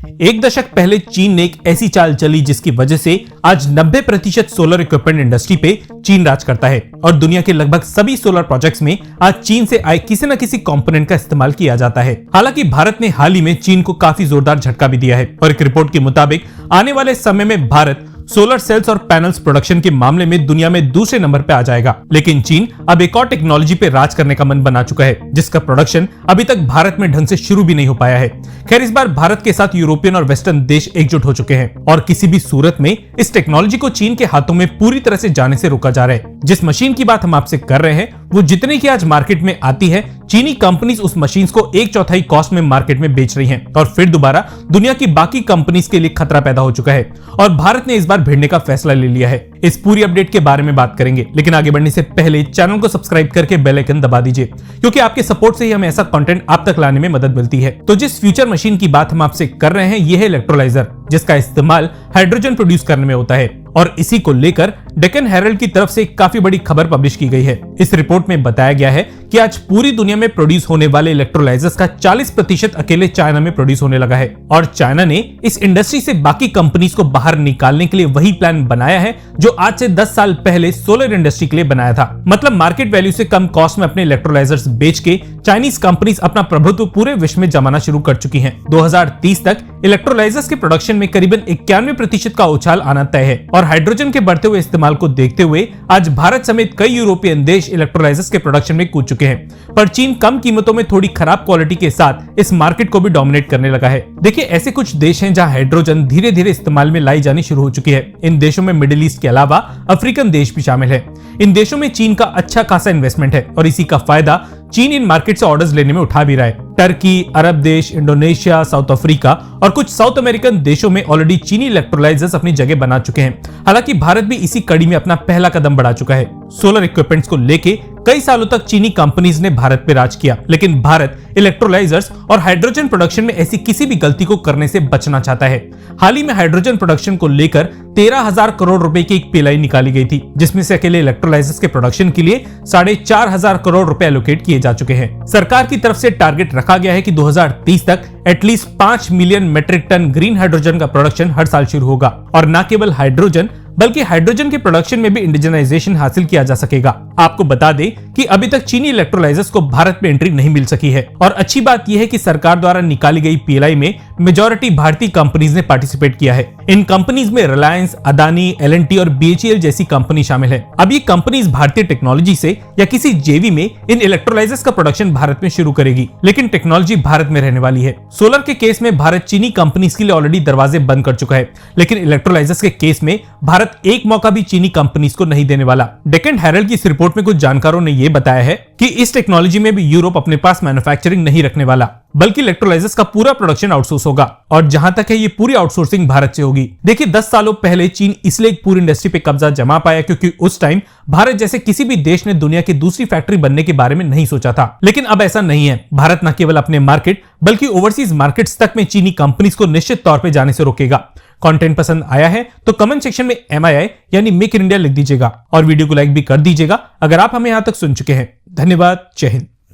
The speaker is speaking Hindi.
एक दशक पहले चीन ने एक ऐसी चाल चली जिसकी वजह से आज 90% सोलर इक्विपमेंट इंडस्ट्री पे चीन राज करता है और दुनिया के लगभग सभी सोलर प्रोजेक्ट्स में आज चीन से आए किसी न किसी कंपोनेंट का इस्तेमाल किया जाता है। हालांकि भारत ने हाल ही में चीन को काफी जोरदार झटका भी दिया है और एक रिपोर्ट के मुताबिक आने वाले समय में भारत सोलर सेल्स और पैनल्स प्रोडक्शन के मामले में दुनिया में दूसरे नंबर पे आ जाएगा। लेकिन चीन अब एक और टेक्नोलॉजी पे राज करने का मन बना चुका है जिसका प्रोडक्शन अभी तक भारत में ढंग से शुरू भी नहीं हो पाया है। खैर, इस बार भारत के साथ यूरोपियन और वेस्टर्न देश एकजुट हो चुके हैं और किसी भी सूरत में इस टेक्नोलॉजी को चीन के हाथों में पूरी तरह से जाने से रोका जा रहा है। जिस मशीन की बात हम आपसे कर रहे हैं वो जितने की आज मार्केट में आती है, चीनी कंपनीज उस मशीन्स को 1/4 कॉस्ट में मार्केट में बेच रही हैं और फिर दोबारा दुनिया की बाकी कंपनीज के लिए खतरा पैदा हो चुका है और भारत ने इस बार भिड़ने का फैसला ले लिया है। इस पूरी अपडेट के बारे में बात करेंगे, लेकिन आगे बढ़ने से पहले चैनल को सब्सक्राइब करके बेल आइकन दबा दीजिए क्योंकि आपके सपोर्ट से ही हमें ऐसा कंटेंट आप तक लाने में मदद मिलती है। तो जिस फ्यूचर मशीन की बात हम आपसे कर रहे हैं यह है इलेक्ट्रोलाइजर, जिसका इस्तेमाल हाइड्रोजन प्रोड्यूस करने में होता है और इसी को लेकर डेक्कन हेरल्ड की तरफ से काफी बड़ी खबर पब्लिश की गई है। इस रिपोर्ट में बताया गया है कि आज पूरी दुनिया में प्रोड्यूस होने वाले इलेक्ट्रोलाइजर्स का 40% अकेले चाइना में प्रोड्यूस होने लगा है और चाइना ने इस इंडस्ट्री से बाकी कंपनीज को बाहर निकालने के लिए वही प्लान बनाया है जो आज से 10 साल पहले सोलर इंडस्ट्री के लिए बनाया था। मतलब मार्केट वैल्यू से कम कॉस्ट में अपने इलेक्ट्रोलाइजर्स बेच के चाइनीज कंपनीज अपना प्रभुत्व पूरे विश्व में जमाना शुरू कर चुकी हैं। 2030 तक इलेक्ट्रोलाइजर्स के प्रोडक्शन में करीबन 91% का उछाल आना तय है और हाइड्रोजन के बढ़ते हुए इस्तेमाल को देखते हुए आज भारत समेत कई यूरोपियन देश इलेक्ट्रोलाइजर्स के प्रोडक्शन में कूद चुके हैं। पर चीन कम कीमतों में थोड़ी खराब क्वालिटी के साथ इस मार्केट को भी डोमिनेट करने लगा है। देखिए, ऐसे कुछ देश हैं जहां हाइड्रोजन धीरे धीरे इस्तेमाल में लाई जानी शुरू हो चुकी है। इन देशों में मिडिल ईस्ट के अलावा अफ्रीकन देश भी शामिल है। इन देशों में चीन का अच्छा खासा इन्वेस्टमेंट है और इसी का फायदा चीन इन मार्केट से ऑर्डर्स लेने में उठा भी रहा है। टर्की, अरब देश, इंडोनेशिया, साउथ अफ्रीका और कुछ साउथ अमेरिकन देशों में ऑलरेडी चीनी इलेक्ट्रोलाइजर्स अपनी जगह बना चुके हैं। हालांकि भारत भी इसी कड़ी में अपना पहला कदम बढ़ा चुका है। सोलर इक्विपमेंट्स को लेके कई सालों तक चीनी कंपनीज ने भारत पे राज किया, लेकिन भारत इलेक्ट्रोलाइजर्स और हाइड्रोजन प्रोडक्शन में ऐसी किसी भी गलती को करने से बचना चाहता है। हाल ही में हाइड्रोजन प्रोडक्शन को लेकर 13,000 करोड़ रुपए की एक पीएलआई निकाली गई थी, जिसमें से अकेले इलेक्ट्रोलाइजर्स के प्रोडक्शन के लिए 4,500 करोड़ रुपए एलोकेट किए जा चुके हैं। सरकार की तरफ से टारगेट रखा गया है कि 2030 तक at least 5 million metric ton green hydrogen का प्रोडक्शन हर साल शुरू होगा और न केवल हाइड्रोजन बल्कि हाइड्रोजन के प्रोडक्शन में भी इंडिजनाइजेशन हासिल किया जा सकेगा। आपको बता दें कि अभी तक चीनी इलेक्ट्रोलाइजर्स को भारत में एंट्री नहीं मिल सकी है और अच्छी बात यह है कि सरकार द्वारा निकाली गई पीएलआई में मेजॉरिटी भारतीय कंपनीज ने पार्टिसिपेट किया है। इन कंपनीज में रिलायंस, अदानी, एल&टी और बीएचईएल जैसी कंपनी शामिल है। अब ये कंपनीज भारतीय टेक्नोलॉजी से या किसी जेवी में इन इलेक्ट्रोलाइजर्स का प्रोडक्शन भारत में शुरू करेगी, लेकिन टेक्नोलॉजी भारत में रहने वाली है। सोलर के केस में भारत चीनी कंपनीज के लिए ऑलरेडी दरवाजे बंद कर चुका है, लेकिन इलेक्ट्रोलाइजर्स के केस में भारत एक मौका भी चीनी कंपनीज को नहीं देने वाला। डेक्कन हेरल्ड की इस रिपोर्ट में कुछ जानकारों ने यह बताया है कि इस टेक्नोलॉजी में भी यूरोप अपने पास मैन्युफैक्चरिंग नहीं रखने वाला, बल्कि इलेक्ट्रोलाइजर्स का पूरा प्रोडक्शन आउटसोर्स होगा और जहां तक है ये पूरी आउटसोर्सिंग भारत से होगी। देखिए, 10 सालों पहले चीन इसलिए एक पूरी इंडस्ट्री पे कब्जा जमा पाया क्योंकि उस टाइम भारत जैसे किसी भी देश ने दुनिया की दूसरी फैक्ट्री बनने के बारे में नहीं सोचा था। लेकिन अब ऐसा नहीं है। भारत न केवल अपने मार्केट बल्कि ओवरसीज मार्केट्स तक में चीनी कंपनीज को निश्चित तौर पर जाने से रोकेगा। कंटेंट पसंद आया है तो कमेंट सेक्शन में MII यानी मेक इन इंडिया लिख दीजिएगा और वीडियो को लाइक भी कर दीजिएगा अगर आप हमें यहां तक सुन चुके हैं। धन्यवाद। जय हिंद।